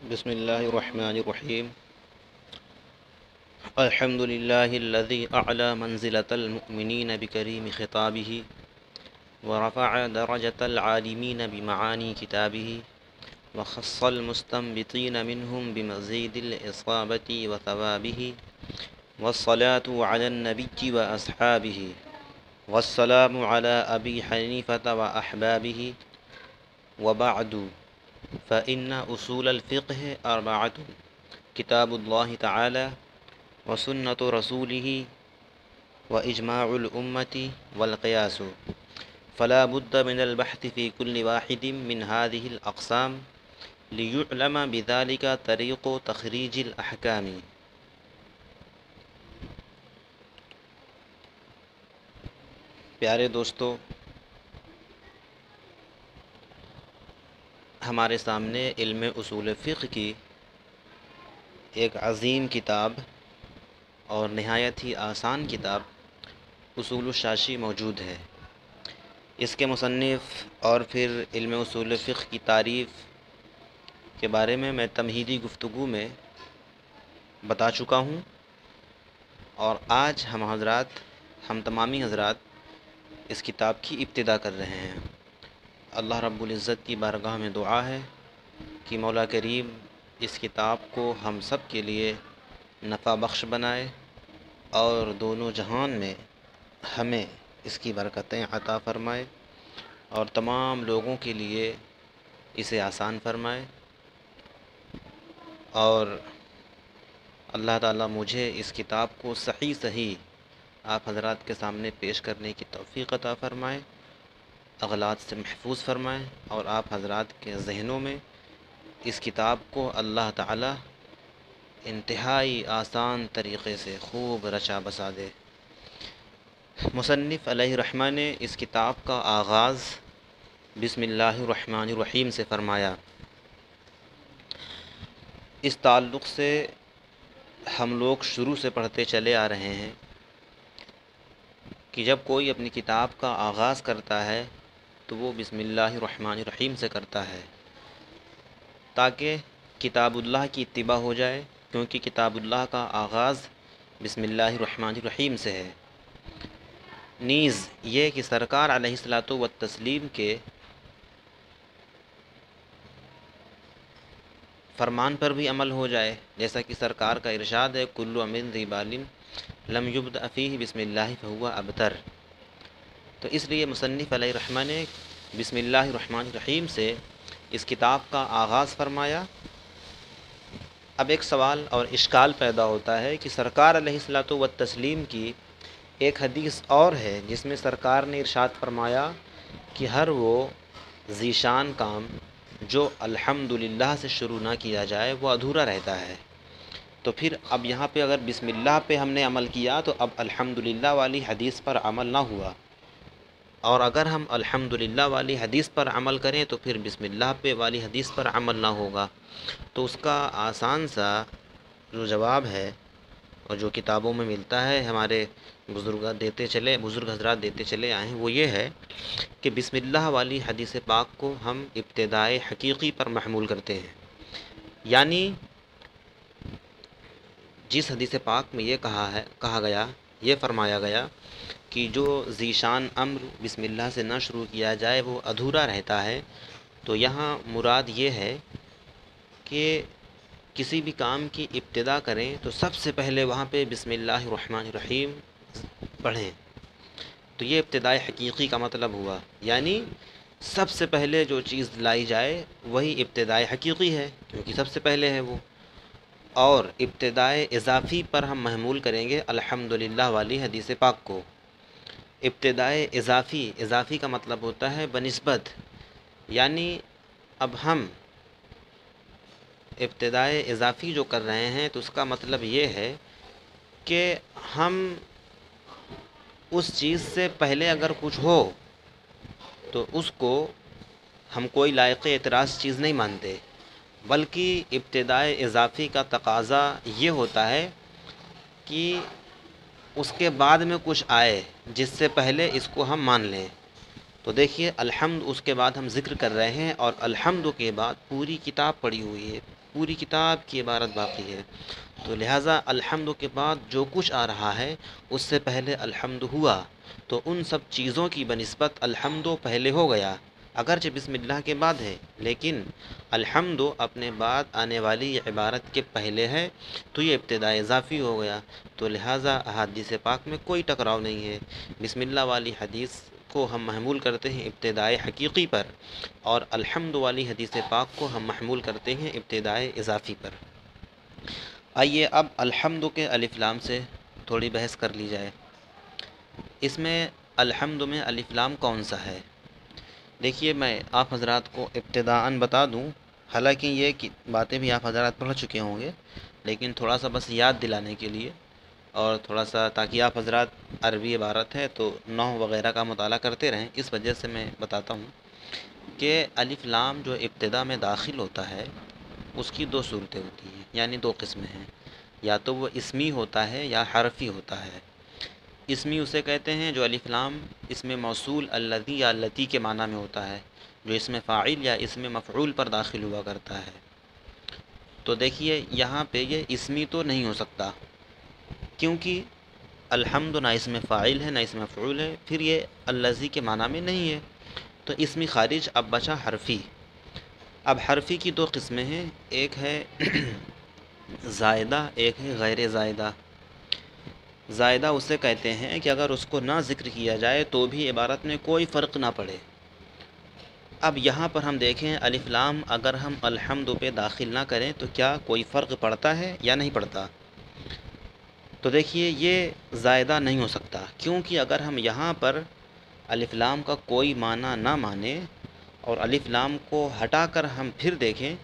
بسم الله الرحمن الرحيم. الحمد لله الذي أعلى منزلة المؤمنين بكريم خطابه ورفع درجة العالمين بمعاني كتابه وخص المستنبطين منهم بمزيد الإصابة وثوابه، والصلاة على النبي وأصحابه، والسلام على أبي حنيفة وأحبابه. وبعد، فإن أصول الفقه أربعة: كتاب الله تعالى وسنة رسوله وإجماع الأمة والقياس، فلا بد من البحث في كل واحد من هذه الأقسام ليعلم بذلك طريق تخريج الأحكام. پیارے دوستو، ہمارے سامنے علم اصول فقہ کی ایک عظیم کتاب اور نہایت ہی آسان کتاب اصول الشاشی موجود ہے۔ اس کے مصنف اور پھر علم اصول فقہ کی تعریف کے بارے میں تمہیدی گفتگو میں بتا چکا ہوں، اور آج ہم تمامی حضرات اس کتاب کی ابتدا کر رہے ہیں۔ اللہ رب العزت کی بارگاہ میں دعا ہے کہ مولا کریم اس کتاب کو ہم سب کے لیے نفع بخش بنائے اور دونوں جہان میں ہمیں اس کی برکتیں عطا فرمائے اور تمام لوگوں کے لیے اسے آسان فرمائے، اور اللہ تعالیٰ مجھے اس کتاب کو صحیح آپ حضرات کے سامنے پیش کرنے کی توفیق عطا فرمائے، اغلاط سے محفوظ فرمائے، اور آپ حضرات کے ذہنوں میں اس کتاب کو اللہ تعالیٰ انتہائی آسان طریقے سے خوب رچا بسا دے۔ مصنف علیہ رحمہ نے اس کتاب کا آغاز بسم اللہ الرحمن الرحیم سے فرمایا۔ اس تعلق سے ہم لوگ شروع سے پڑھتے چلے آ رہے ہیں کہ جب کوئی اپنی کتاب کا آغاز کرتا ہے تو وہ بسم اللہ الرحمن الرحیم سے کرتا ہے، تاکہ کتاب اللہ کی اتباع ہو جائے، کیونکہ کتاب اللہ کا آغاز بسم اللہ الرحمن الرحیم سے ہے۔ نیز یہ کہ سرکار علیہ الصلاۃ والتسلیم کے فرمان پر بھی عمل ہو جائے، جیسا کہ سرکار کا ارشاد ہے کل امر ذی بال لم یبدأ فیہ بسم اللہ فہو ابتر۔ تو اس لیے مصنف علیہ رحمہ نے بسم اللہ الرحمن الرحیم سے اس کتاب کا آغاز فرمایا۔ اب ایک سوال اور اشکال پیدا ہوتا ہے کہ سرکار علیہ الصلاۃ والتسلیم کی ایک حدیث اور ہے جس میں سرکار نے ارشاد فرمایا کہ ہر وہ ذیشان کام جو الحمدللہ سے شروع نہ کیا جائے وہ ادھورا رہتا ہے۔ تو پھر اب یہاں پہ اگر بسم اللہ پہ ہم نے عمل کیا تو اب الحمدللہ والی حدیث پر عمل نہ ہوا، اور اگر ہم الحمدللہ والی حدیث پر عمل کریں تو پھر بسم اللہ پہ والی حدیث پر عمل نہ ہوگا۔ تو اس کا آسان سا جو جواب ہے اور جو کتابوں میں ملتا ہے، ہمارے بزرگ حضرات دیتے چلے آئے ہیں، وہ یہ ہے کہ بسم اللہ والی حدیث پاک کو ہم ابتدائے حقیقی پر محمول کرتے ہیں، یعنی جس حدیث پاک میں یہ فرمایا گیا کہ جو ذیشان امر بسم اللہ سے نہ شروع کیا جائے وہ ادھورا رہتا ہے، تو یہاں مراد یہ ہے کہ کسی بھی کام کی ابتدا کریں تو سب سے پہلے وہاں پہ بسم اللہ الرحمن الرحیم پڑھیں۔ تو یہ ابتدائی حقیقی کا مطلب ہوا، یعنی سب سے پہلے جو چیز لائی جائے وہی ابتدائی حقیقی ہے، کیونکہ سب سے پہلے ہے وہ، اور ابتدائی اضافی پر ہم محمول کریں گے الحمدللہ والی حدیث پاک کو۔ ابتدائی اضافی کا مطلب ہوتا ہے بنسبت، یعنی اب ہم ابتدائی اضافی جو کر رہے ہیں تو اس کا مطلب یہ ہے کہ ہم اس چیز سے پہلے اگر کچھ ہو تو اس کو ہم کوئی لائق اعتراض چیز نہیں مانتے، بلکہ ابتدائی اضافی کا تقاضا یہ ہوتا ہے کہ اس کے بعد میں کچھ آئے جس سے پہلے اس کو ہم مان لیں۔ تو دیکھیے الحمد اس کے بعد ہم ذکر کر رہے ہیں، اور الحمد کے بعد پوری کتاب پڑھی ہوئی ہے، پوری کتاب کی عبارت باقی ہے۔ تو لہٰذا الحمد کے بعد جو کچھ آ رہا ہے اس سے پہلے الحمد ہوا، تو ان سب چیزوں کی بنسبت الحمد پہلے ہو گیا، اگرچہ بسم اللہ کے بعد ہے، لیکن الحمد اپنے بعد آنے والی عبارت کے پہلے ہے، تو یہ ابتدا اضافی ہو گیا۔ تو لہٰذا احادیث پاک میں کوئی ٹکراؤ نہیں ہے۔ بسم اللہ والی حدیث کو ہم محمول کرتے ہیں ابتدائے حقیقی پر، اور الحمد والی حدیث پاک کو ہم محمول کرتے ہیں ابتدائے اضافی پر۔ آئیے اب الحمد کے الف لام سے تھوڑی بحث کر لی جائے۔ اس میں الحمد میں الف لام کون سا ہے؟ دیکھیے میں آپ حضرات کو ابتداءً بتا دوں، حالانکہ یہ باتیں بھی آپ حضرات پڑھ چکے ہوں گے، لیکن تھوڑا سا بس یاد دلانے کے لیے، اور تھوڑا سا تاکہ آپ حضرات عربی عبارت ہے تو نحو وغیرہ کا مطالعہ کرتے رہیں، اس وجہ سے میں بتاتا ہوں کہ الف لام جو ابتدا میں داخل ہوتا ہے اس کی دو صورتیں ہوتی ہیں، یعنی دو قسمیں ہیں، یا تو وہ اسمی ہوتا ہے یا حرفی ہوتا ہے۔ اسمی اسے کہتے ہیں جو الف لام اسم موصول الذی یا التی کے معنی میں ہوتا ہے، جو اسم فاعل یا اسم مفعول پر داخل ہوا کرتا ہے۔ تو دیکھیے یہاں پہ یہ اسمی تو نہیں ہو سکتا، کیونکہ الحمد نہ اسم فاعل ہے نہ اسم مفعول ہے، پھر یہ الذی کے معنی میں نہیں ہے، تو اسمی خارج، اب بچا حرفی۔ اب حرفی کی دو قسمیں ہیں، ایک ہے زائدہ، ایک ہے غیر زائدہ۔ زائدہ اسے کہتے ہیں کہ اگر اس کو نہ ذکر کیا جائے تو بھی عبارت میں کوئی فرق نہ پڑے۔ اب یہاں پر ہم دیکھیں الف لام اگر ہم الحمد پہ داخل نہ کریں تو کیا کوئی فرق پڑتا ہے یا نہیں پڑتا؟ تو دیکھیے یہ زائدہ نہیں ہو سکتا، کیونکہ اگر ہم یہاں پر الف لام کا کوئی معنی نہ مانیں اور الف لام کو ہٹا کر ہم پھر دیکھیں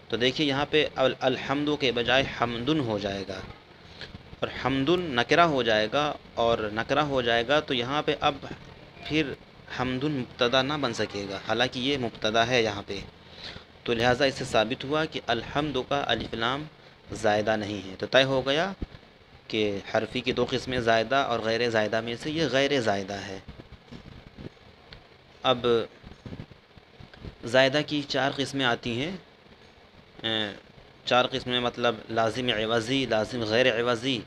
تو دیکھیے یہاں پہ الحمد کے بجائے حمدن ہو جائے گا، اور حمدن نکرہ ہو جائے گا، اور نکرہ ہو جائے گا تو یہاں پہ اب پھر حمدن مبتدا نہ بن سکے گا، حالانکہ یہ مبتدا ہے یہاں پہ۔ تو لہٰذا اس سے ثابت ہوا کہ الحمد کا الف لام زائدہ نہیں ہے، تو طے ہو گیا کہ حرفی کی دو قسمیں زائدہ اور غیر زائدہ میں سے یہ غیر زائدہ ہے۔ اب زائدہ کی چار قسمیں آتی ہیں، چار قسمیں مطلب لازم عوضی، لازم غیر عوضی،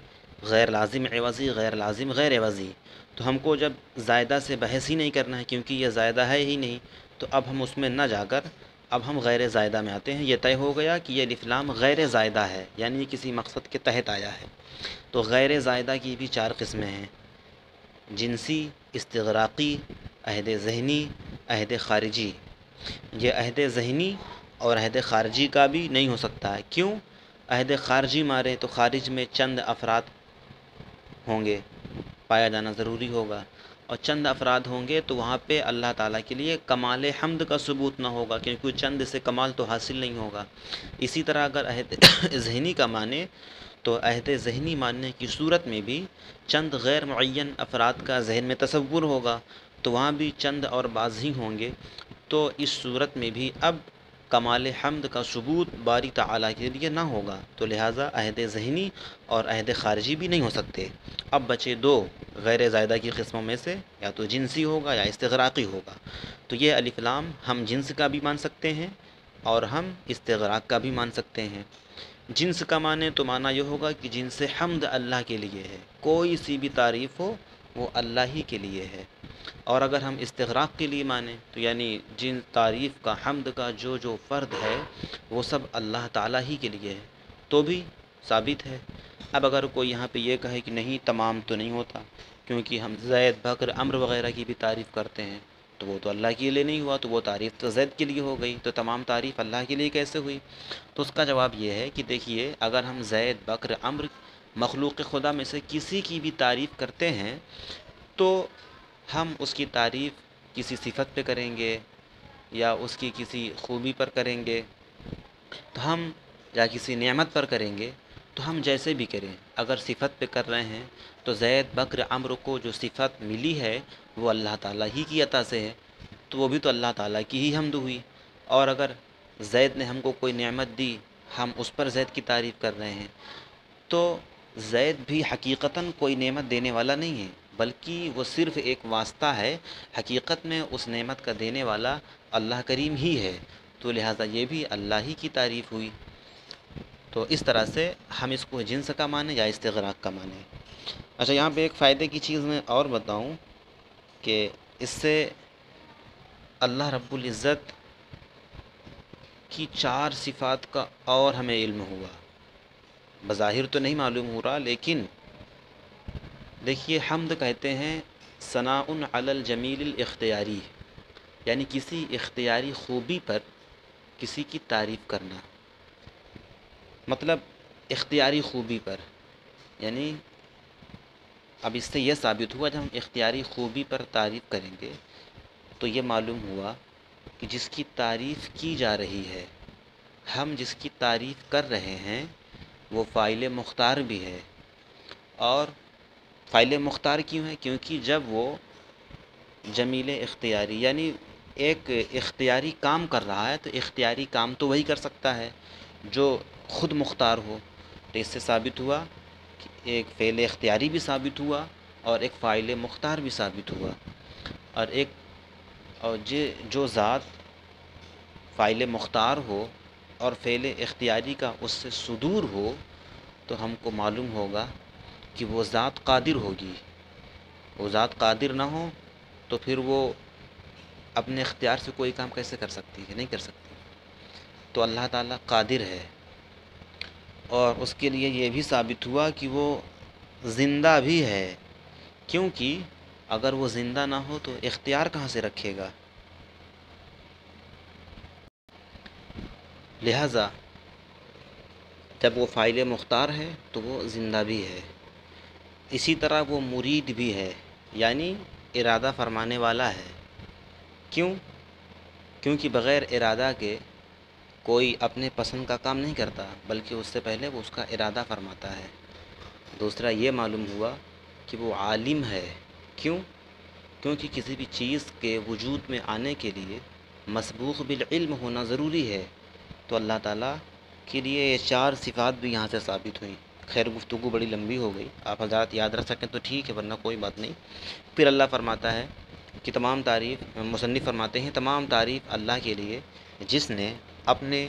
غیر لازم عوضی، غیر لازم غیر عوضی۔ تو ہم کو جب زائدہ سے بحث ہی نہیں کرنا ہے کیونکہ یہ زائدہ ہے ہی نہیں، تو اب ہم اس میں نہ جا کر اب ہم غیر زائدہ میں آتے ہیں۔ یہ طے ہو گیا کہ یہ الف لام غیر زائدہ ہے، یعنی یہ کسی مقصد کے تحت آیا ہے۔ تو غیر زائدہ کی بھی چار قسمیں ہیں، جنسی، استغراقی، عہد ذہنی، عہد خارجی۔ یہ عہد ذہنی اور عہد خارجی کا بھی نہیں ہو سکتا ہے، کیوں؟ عہد خارجی مارے تو خارج میں چند افراد ہوں گے، پایا جانا ضروری ہوگا، اور چند افراد ہوں گے تو وہاں پہ اللہ تعالیٰ کے لیے کمال حمد کا ثبوت نہ ہوگا، کیونکہ چند سے کمال تو حاصل نہیں ہوگا۔ اسی طرح اگر عہد ذہنی کا مانے تو عہد ذہنی ماننے کی صورت میں بھی چند غیر معین افراد کا ذہن میں تصور ہوگا، تو وہاں بھی چند اور بعض ہی ہوں گے، تو اس صورت میں بھی اب کمال حمد کا ثبوت باری تعالیٰ کے لیے نہ ہوگا، تو لہٰذا عہد ذہنی اور عہد خارجی بھی نہیں ہو سکتے۔ اب بچے دو غیر زائدہ کی قسموں میں سے، یا تو جنسی ہوگا یا استغراقی ہوگا۔ تو یہ الف لام ہم جنس کا بھی مان سکتے ہیں اور ہم استغراق کا بھی مان سکتے ہیں۔ جنس کا معنی تو معنی یہ ہوگا کہ جن سے حمد اللہ کے لیے ہے، کوئی سی بھی تعریف ہو وہ اللہ ہی کے لیے ہے، اور اگر ہم استغراق کے لیے مانیں تو یعنی جن تعریف کا حمد کا جو جو فرد ہے وہ سب اللہ تعالیٰ ہی کے لیے ہے، تو بھی ثابت ہے۔ اب اگر کوئی یہاں پہ یہ کہے کہ نہیں تمام تو نہیں ہوتا، کیونکہ ہم زید، بکر، عمر وغیرہ کی بھی تعریف کرتے ہیں، تو وہ تو اللہ کے لیے نہیں ہوا، تو وہ تعریف تو زید کے لیے ہو گئی، تو تمام تعریف اللہ کے لیے کیسے ہوئی؟ تو اس کا جواب یہ ہے کہ دیکھیے اگر ہم زید، بکر، عمر مخلوق خدا میں سے کسی کی بھی تعریف کرتے ہیں تو ہم اس کی تعریف کسی صفت پہ کریں گے یا اس کی کسی خوبی پر کریں گے، تو ہم یا کسی نعمت پر کریں گے، تو ہم جیسے بھی کریں، اگر صفت پہ کر رہے ہیں تو زید، بکر، عمر کو جو صفت ملی ہے وہ اللہ تعالیٰ ہی کی عطا سے ہے، تو وہ بھی تو اللہ تعالیٰ کی ہی حمد ہوئی۔ اور اگر زید نے ہم کو کوئی نعمت دی، ہم اس پر زید کی تعریف کر رہے ہیں، تو زید بھی حقیقتاً کوئی نعمت دینے والا نہیں ہے، بلکہ وہ صرف ایک واسطہ ہے، حقیقت میں اس نعمت کا دینے والا اللہ کریم ہی ہے، تو لہٰذا یہ بھی اللہ ہی کی تعریف ہوئی۔ تو اس طرح سے ہم اس کو جنس کا مانیں یا استغراق کا مانیں۔ اچھا، یہاں پہ ایک فائدے کی چیز میں اور بتاؤں کہ اس سے اللہ رب العزت کی 4 صفات کا اور ہمیں علم ہوا۔ بظاہر تو نہیں معلوم ہو رہا، لیکن دیکھیے حمد کہتے ہیں ثناء علی الجمیل الاختیاری، یعنی کسی اختیاری خوبی پر کسی کی تعریف کرنا، مطلب اختیاری خوبی پر، یعنی اب اس سے یہ ثابت ہوا جب ہم اختیاری خوبی پر تعریف کریں گے تو یہ معلوم ہوا کہ جس کی تعریف کی جا رہی ہے، ہم جس کی تعریف کر رہے ہیں وہ فاعل مختار بھی ہے۔ اور فاعل مختار کیوں ہے؟ کیونکہ جب وہ جمیل اختیاری یعنی ایک اختیاری کام کر رہا ہے تو اختیاری کام تو وہی کر سکتا ہے جو خود مختار ہو، تو اس سے ثابت ہوا کہ ایک فعل اختیاری بھی ثابت ہوا اور ایک فاعل مختار بھی ثابت ہوا۔ اور جو ذات فاعل مختار ہو اور فعل اختیاری کا اس سے صدور ہو تو ہم کو معلوم ہوگا کہ وہ ذات قادر ہوگی۔ وہ ذات قادر نہ ہو تو پھر وہ اپنے اختیار سے کوئی کام کیسے کر سکتی ہے؟ نہیں کر سکتی۔ تو اللہ تعالیٰ قادر ہے، اور اس کے لیے یہ بھی ثابت ہوا کہ وہ زندہ بھی ہے، کیونکہ اگر وہ زندہ نہ ہو تو اختیار کہاں سے رکھے گا؟ لہٰذا جب وہ فاعل مختار ہے تو وہ زندہ بھی ہے۔ اسی طرح وہ مرید بھی ہے، یعنی ارادہ فرمانے والا ہے۔ کیوں؟ کیونکہ بغیر ارادہ کے کوئی اپنے پسند کا کام نہیں کرتا، بلکہ اس سے پہلے وہ اس کا ارادہ فرماتا ہے۔ دوسرا یہ معلوم ہوا کہ وہ عالم ہے۔ کیوں؟ کیونکہ کسی بھی چیز کے وجود میں آنے کے لیے مسبوق بالعلم ہونا ضروری ہے۔ تو اللہ تعالیٰ کے لیے یہ 4 صفات بھی یہاں سے ثابت ہوئیں۔ خیر گفتگو بڑی لمبی ہو گئی، آپ حضرات یاد رکھ سکیں تو ٹھیک ہے، ورنہ کوئی بات نہیں۔ پھر اللہ فرماتا ہے کہ تمام تعریف، مصنف فرماتے ہیں تمام تعریف اللہ کے لیے جس نے اپنے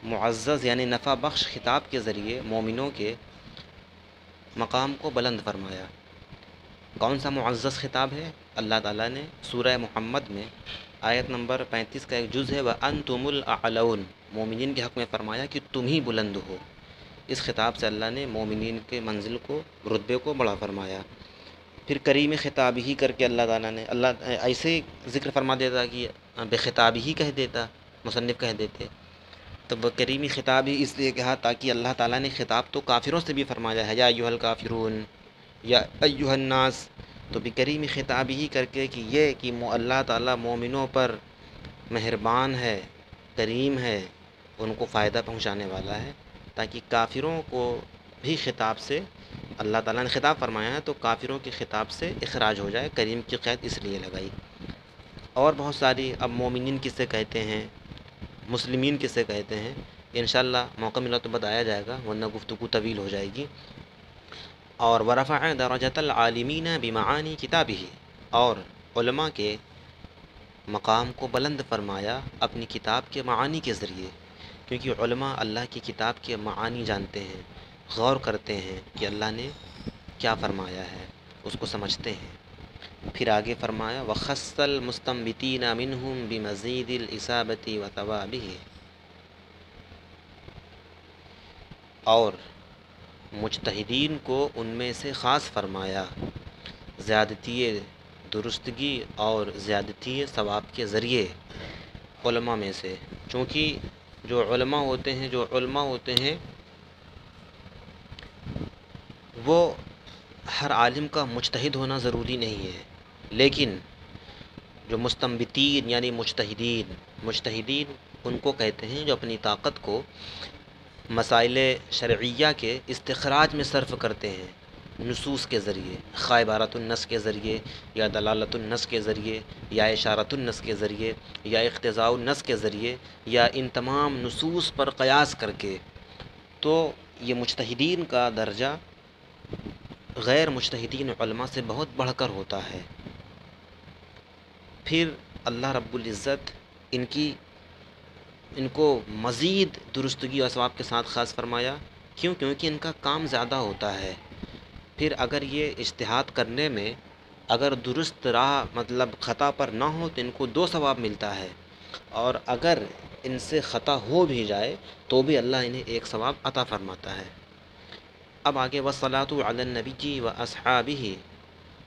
معزز یعنی نفع بخش خطاب کے ذریعے مومنوں کے مقام کو بلند فرمایا۔ کون سا معزز خطاب ہے؟ اللہ تعالیٰ نے سورہ محمد میں آیت نمبر 35 کا ایک جز ہے وَأَنْتُمُ الْأَعْلَوْنَ، مومنین کے حق میں فرمایا کہ تم ہی بلند ہو۔ اس خطاب سے اللہ نے مومنین کے منزل کو، رتبے کو بڑا فرمایا۔ پھر کریم خطاب ہی کر کے اللہ تعالیٰ نے ایسے ذکر فرما دیتا کہ بے خطاب ہی کہہ دیتا، مصنف کہہ دیتے، تو کریمی خطاب ہی اس لیے کہا تاکہ اللہ تعالیٰ نے خطاب تو کافروں سے بھی فرمایا ہے یا ایھا الکافرون یا ایھا الناس، تو بکریمی خطاب ہی کر کے کہ یہ کہ اللہ تعالیٰ مومنوں پر مہربان ہے، کریم ہے، ان کو فائدہ پہنچانے والا ہے، تاکہ کافروں کو بھی خطاب سے اللہ تعالیٰ نے خطاب فرمایا ہے تو کافروں کے خطاب سے اخراج ہو جائے۔ کریم کی قید اس لیے لگائی۔ اور بہت ساری اب مومنین کسے کہتے ہیں، مسلمین کسے کہتے ہیں، انشاءاللہ موقع ملا تو بتایا جائے گا، ورنہ گفتگو طویل ہو جائے گی۔ اور ورفع درجۃ العالمین بمعانی کتابہ، اور علماء کے مقام کو بلند فرمایا اپنی کتاب کے معانی کے ذریعے، کیونکہ علماء اللہ کی کتاب کے معانی جانتے ہیں، غور کرتے ہیں کہ اللہ نے کیا فرمایا ہے، اس کو سمجھتے ہیں۔ پھر آگے فرمایا وَخَصَّ الْمُسْتَنبِتِينَ مِنْهُمْ بِمَزِيدِ الْإِصَابَةِ وَثَوَابِهِ، اور مجتہدین کو ان میں سے خاص فرمایا زیادتی درستگی اور زیادتی ثواب کے ذریعے علماء میں سے، چونکہ جو علماء ہوتے ہیں وہ ہر عالم کا مجتہد ہونا ضروری نہیں ہے، لیکن جو مستنبتین یعنی مجتہدین ان کو کہتے ہیں جو اپنی طاقت کو مسائل شرعیہ کے استخراج میں صرف کرتے ہیں، نصوص کے ذریعے، خواہ عبارت النص کے ذریعے یا دلالت النص کے ذریعے یا اشارت النص کے ذریعے یا اقتضاء النص کے ذریعے یا ان تمام نصوص پر قیاس کر کے۔ تو یہ مجتہدین کا درجہ غیر مجتہدین علماء سے بہت بڑھ کر ہوتا ہے۔ پھر اللہ رب العزت ان کی ان کو مزید درستگی اور ثواب کے ساتھ خاص فرمایا. کیوں؟ کیونکہ ان کا کام زیادہ ہوتا ہے. پھر اگر یہ اجتہاد کرنے میں اگر درست راہ مطلب خطا پر نہ ہو تو ان کو 2 ثواب ملتا ہے، اور اگر ان سے خطا ہو بھی جائے تو بھی اللہ انہیں 1 ثواب عطا فرماتا ہے. اب آگے والصلاۃ علی النبی و اصحابہ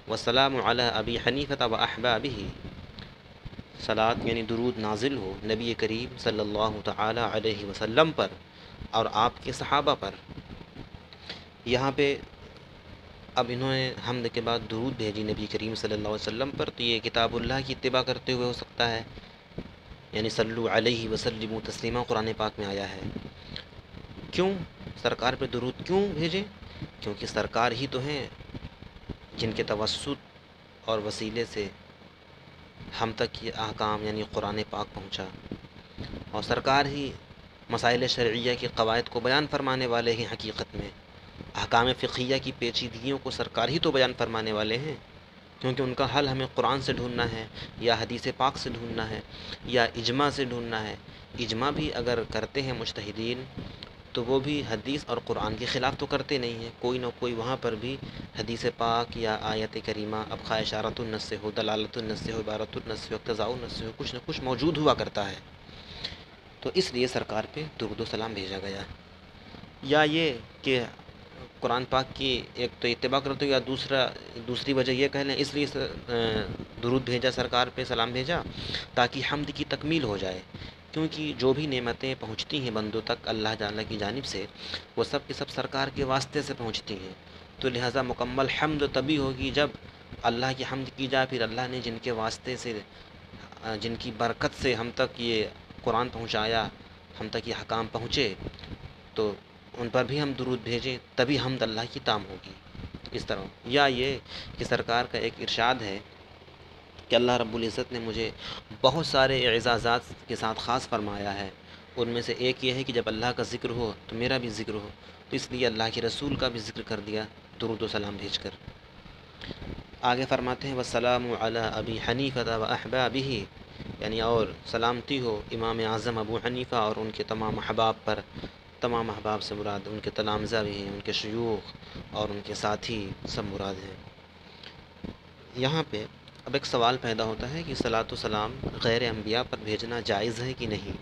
والسلام علی ابی حنیفہ و احبابہ. صلاۃ یعنی درود نازل ہو نبی کریم صلی اللہ تعالی علیہ وسلم پر اور آپ کے صحابہ پر. یہاں پہ اب انہوں نے حمد کے بعد درود بھیجی نبی کریم صلی اللہ علیہ وسلم پر، تو یہ کتاب اللہ کی اتباع کرتے ہوئے ہو سکتا ہے، یعنی صلو علیہ وسلم تسلیما قرآن پاک میں آیا ہے. کیوں سرکار پہ درود کیوں بھیجیں؟ کیونکہ سرکار ہی تو ہیں جن کے توسط اور وسیلے سے ہم تک یہ احکام یعنی قرآن پاک پہنچا، اور سرکار ہی مسائل شرعیہ کے قواعد کو بیان فرمانے والے ہیں. حقیقت میں احکام فقہیہ کی پیچیدگیوں کو سرکار ہی تو بیان فرمانے والے ہیں، کیونکہ ان کا حل ہمیں قرآن سے ڈھونڈنا ہے یا حدیث پاک سے ڈھونڈنا ہے یا اجماع سے ڈھونڈنا ہے. اجماع بھی اگر کرتے ہیں مجتہدین تو وہ بھی حدیث اور قرآن کے خلاف تو کرتے نہیں ہیں، کوئی نہ کوئی وہاں پر بھی حدیث پاک یا آیت کریمہ اب خواہ اشارۃ النص سے ہو، دلالت النص سے ہو، عبارت النص سے ہو، اقتضاء النص سے ہو، کچھ نہ کچھ موجود ہوا کرتا ہے. تو اس لیے سرکار پہ درود و سلام بھیجا گیا. یا یہ کہ قرآن پاک کی ایک تو اتباع کرتے ہو، یا دوسری وجہ یہ کہہ لیں اس لیے درود بھیجا سرکار پہ، سلام بھیجا تاکہ حمد کی تکمیل ہو جائے. کیونکہ جو بھی نعمتیں پہنچتی ہیں بندوں تک اللہ تعالیٰ کی جانب سے، وہ سب کے سب سرکار کے واسطے سے پہنچتی ہیں. تو لہٰذا مکمل حمد تبھی ہوگی جب اللہ کی حمد کی جائے، پھر اللہ نے جن کے واسطے سے جن کی برکت سے ہم تک یہ قرآن پہنچایا، ہم تک یہ حکام پہنچے، تو ان پر بھی ہم درود بھیجیں، تبھی حمد اللہ کی تام ہوگی. اس طرح یا یہ کہ سرکار کا ایک ارشاد ہے کہ اللہ رب العزت نے مجھے بہت سارے اعزازات کے ساتھ خاص فرمایا ہے، ان میں سے ایک یہ ہے کہ جب اللہ کا ذکر ہو تو میرا بھی ذکر ہو. تو اس لیے اللہ کے رسول کا بھی ذکر کر دیا درود و سلام بھیج کر. آگے فرماتے ہیں والسلام علی ابی حنیفہ و احبابہ، یعنی اور سلامتی ہو امام اعظم ابو حنیفہ اور ان کے تمام احباب پر. تمام احباب سے مراد ان کے تلامذہ بھی ہیں، ان کے شیوخ اور ان کے ساتھی سب مراد ہیں. یہاں پہ اب ایک سوال پیدا ہوتا ہے کہ صلاۃ و سلام غیر انبیاء پر بھیجنا جائز ہے کہ نہیں.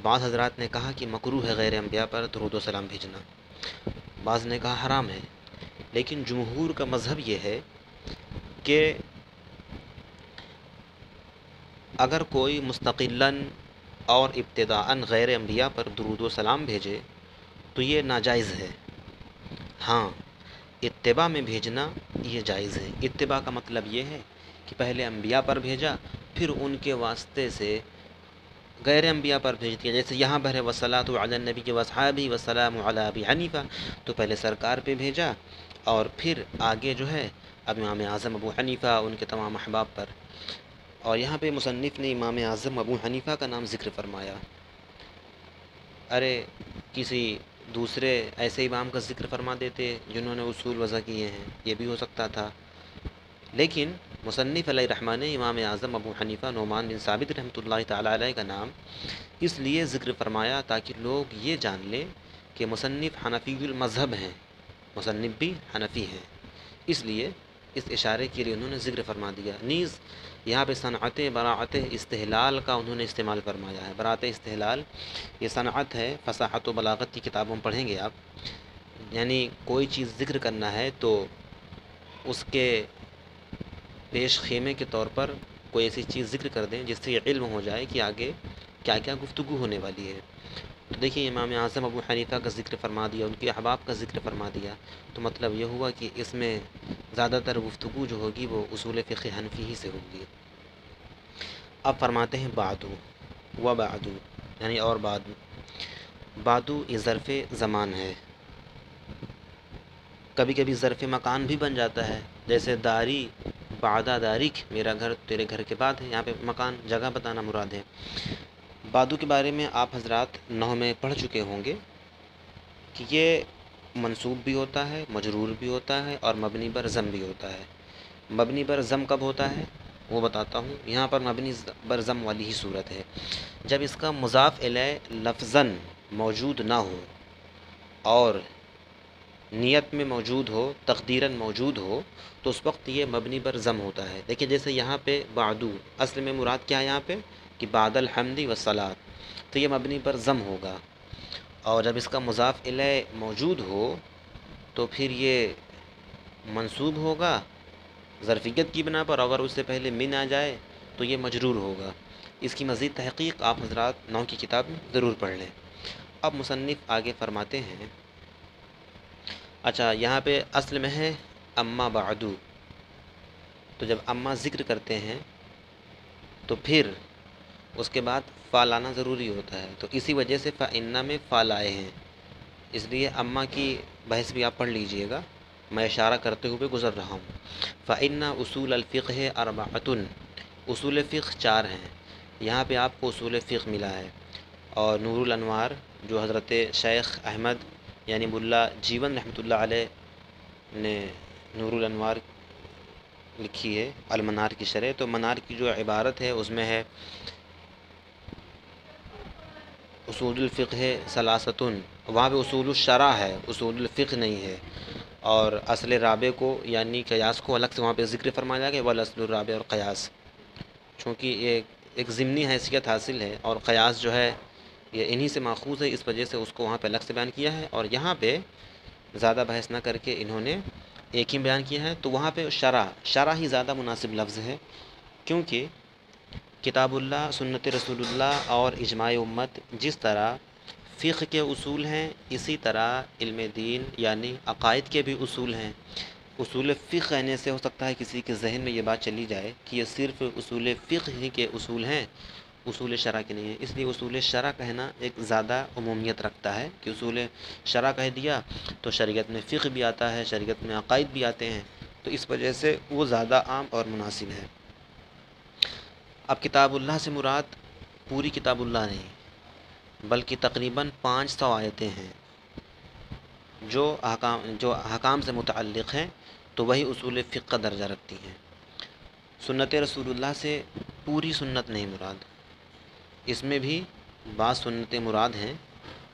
بعض حضرات نے کہا کہ مکروہ ہے غیر انبیاء پر درود و سلام بھیجنا، بعض نے کہا حرام ہے. لیکن جمہور کا مذہب یہ ہے کہ اگر کوئی مستقلاً اور ابتداءً غیر انبیاء پر درود و سلام بھیجے تو یہ ناجائز ہے. ہاں اتباع میں بھیجنا یہ جائز ہے. اتباع کا مطلب یہ ہے کہ پہلے انبیاء پر بھیجا، پھر ان کے واسطے سے غیر انبیاء پر بھیج دیا. جیسے یہاں پر ہے والصلاۃ علی النبی واصحابہ والسلام علی ابی حنیفہ، تو پہلے سرکار پہ بھیجا اور پھر آگے جو ہے اب امام اعظم ابو حنیفہ ان کے تمام احباب پر. اور یہاں پہ مصنف نے امام اعظم ابو حنیفہ کا نام ذکر فرمایا. ارے کسی دوسرے ایسے امام کا ذکر فرما دیتے جنہوں نے اصول وضع کیے ہیں، یہ بھی ہو سکتا تھا. لیکن مصنف علیہ الرحمٰن نے امام اعظم ابو حنیفہ نعمان بن ثابت رحمۃ اللہ تعالیٰ علیہ کا نام اس لیے ذکر فرمایا تاکہ لوگ یہ جان لیں کہ مصنف حنفی المذہب ہیں، مصنف بھی حنفی ہیں. اس لیے اس اشارے کے لیے انہوں نے ذکر فرما دیا. نیز یہاں پہ صنعت براعت استحلال کا انہوں نے استعمال فرمایا ہے. براعت استحلال یہ صنعت ہے، فصاحت و بلاغت کی کتابوں میں پڑھیں گے آپ. یعنی کوئی چیز ذکر کرنا ہے تو اس کے پیش خیمے کے طور پر کوئی ایسی چیز ذکر کر دیں جس سے یہ علم ہو جائے کہ آگے کیا کیا گفتگو ہونے والی ہے. تو دیکھیے امام اعظم ابو حنیفہ کا ذکر فرما دیا، ان کے احباب کا ذکر فرما دیا، تو مطلب یہ ہوا کہ اس میں زیادہ تر گفتگو جو ہوگی وہ اصول فقہ حنفی ہی سے ہوگی. اب فرماتے ہیں بعدو و بعدو، یعنی اور بعد. بعدو یہ ظرف زمان ہے، کبھی کبھی ظرف مکان بھی بن جاتا ہے. جیسے داری بعدہ دارک، میرا گھر تیرے گھر کے بعد ہے، یہاں پہ مکان جگہ بتانا مراد ہے. بعدو کے بارے میں آپ حضرات نحو میں پڑھ چکے ہوں گے کہ یہ منصوب بھی ہوتا ہے، مجرور بھی ہوتا ہے اور مبنی بر ضم بھی ہوتا ہے. مبنی بر ضم کب ہوتا ہے؟ وہ بتاتا ہوں۔ یہاں پر مبنی بر ضم والی ہی صورت ہے، جب اس کا مضاف الیہ لفظاً موجود نہ ہو اور نیت میں موجود ہو، تقدیراً موجود ہو، تو اس وقت یہ مبنی بر ضم ہوتا ہے۔ دیکھیے جیسے یہاں پہ بعدو، اصل میں مراد کیا ہے یہاں پہ کہ بعد الحمد والصلاۃ، تو یہ مبنی پر ضم ہوگا، اور جب اس کا مضاف الیہ موجود ہو تو پھر یہ منصوب ہوگا ظرفیت کی بنا پر، اگر اس سے پہلے من آ جائے تو یہ مجرور ہوگا۔ اس کی مزید تحقیق آپ حضرات نحو کی کتاب میں ضرور پڑھ لیں۔ اب مصنف آگے فرماتے ہیں، اچھا یہاں پہ اصل میں ہے اما بعدو، تو جب اما ذکر کرتے ہیں تو پھر اس کے بعد فا لانا ضروری ہوتا ہے، تو اسی وجہ سے فإنّ میں فا لائے ہیں، اس لیے اما کی بحث بھی آپ پڑھ لیجئے گا، میں اشارہ کرتے ہوئے گزر رہا ہوں۔ فإنّ اصول الفقہ اربعۃ، اصول فقہ 4 ہیں، یہاں پہ آپ کو اصول فقہ ملا ہے، اور نور الانوار جو حضرت شیخ احمد یعنی ملا جیون رحمۃ اللہ علیہ نے نور الانوار لکھی ہے المنار کی شرح، تو منار کی جو عبارت ہے اس میں ہے اصول الفقہ ثلاثۃ، وہاں پہ اصول الشرع ہے، اصول الفقہ نہیں ہے، اور اصل رابع کو یعنی قیاس کو الگ سے وہاں پہ ذکر فرمایا گیا، والاصل الرابع اور قیاس، چونکہ یہ ایک ضمنی حیثیت حاصل ہے اور قیاس جو ہے یہ انہی سے ماخوذ ہے، اس وجہ سے اس کو وہاں پہ الگ سے بیان کیا ہے، اور یہاں پہ زیادہ بحث نہ کر کے انہوں نے ایک ہی بیان کیا ہے، تو وہاں پہ شرع ہی زیادہ مناسب لفظ ہے، کیونکہ کتاب اللہ، سنت رسول اللہ اور اجماع امت جس طرح فقہ کے اصول ہیں، اسی طرح علم دین یعنی عقائد کے بھی اصول ہیں۔ اصول فقہ کہنے سے ہو سکتا ہے کسی کے ذہن میں یہ بات چلی جائے کہ یہ صرف اصول فقہ ہی کے اصول ہیں، اصول شرع کے نہیں ہیں، اس لیے اصول شرع کہنا ایک زیادہ عمومیت رکھتا ہے کہ اصول شرع کہہ دیا تو شریعت میں فقہ بھی آتا ہے، شریعت میں عقائد بھی آتے ہیں، تو اس وجہ سے وہ زیادہ عام اور مناسب ہے۔ اب کتاب اللہ سے مراد پوری کتاب اللہ نہیں، بلکہ تقریباً 500 آیتیں ہیں جو احکام سے متعلق ہیں، تو وہی اصول فقہ کا درجہ رکھتی ہیں۔ سنت رسول اللہ سے پوری سنت نہیں مراد، اس میں بھی بعض سنتیں مراد ہیں،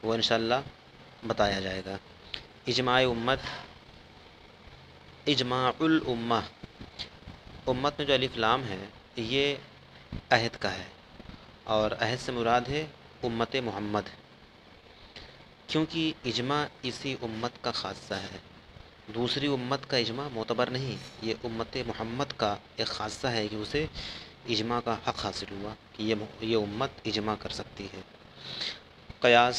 وہ انشاءاللہ بتایا جائے گا۔ اجماع امت، اجماع الامہ، امت میں جو الف لام ہے یہ عہد کا ہے، اور عہد سے مراد ہے امت محمد، کیونکہ اجماع اسی امت کا خاصہ ہے، دوسری امت کا اجماع معتبر نہیں، یہ امت محمد کا ایک خاصہ ہے کہ اسے اجماع کا حق حاصل ہوا کہ یہ امت اجماع کر سکتی ہے۔ قیاس،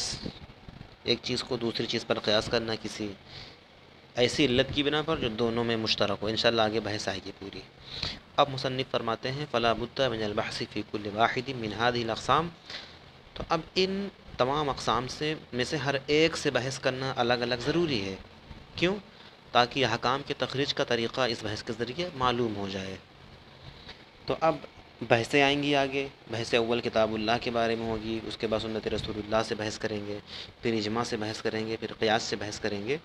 ایک چیز کو دوسری چیز پر قیاس کرنا کسی ایسی علت کی بنا پر جو دونوں میں مشترک ہو، انشاءاللہ آگے بحث آئے گی پوری۔ اب مصنف فرماتے ہیں فلا بد من البحث فی کل واحد من هذه الاقسام، تو اب ان تمام اقسام میں سے ہر ایک سے بحث کرنا الگ الگ ضروری ہے، کیوں؟ تاکہ احکام کے تخریج کا طریقہ اس بحث کے ذریعے معلوم ہو جائے۔ تو اب بحثیں آئیں گی آگے، بحث اول کتاب اللہ کے بارے میں ہوگی، اس کے بعد سنت رسول اللہ سے بحث کریں گے، پھر اجماع سے بحث کریں گے، پھر قیاس سے بحث کریں گے،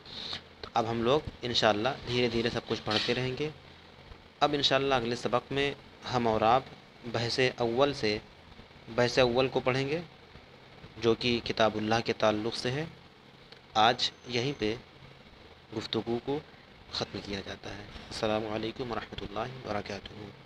تو اب ہم لوگ انشاءاللہ دھیرے دھیرے سب کچھ پڑھتے رہیں گے۔ اب انشاءاللہ اگلے سبق میں ہم اور آپ بحث اول کو پڑھیں گے جو کہ کتاب اللہ کے تعلق سے ہے۔ آج یہیں پہ گفتگو کو ختم کیا جاتا ہے۔ السلام علیکم ورحمۃ اللہ وبرکاتہ۔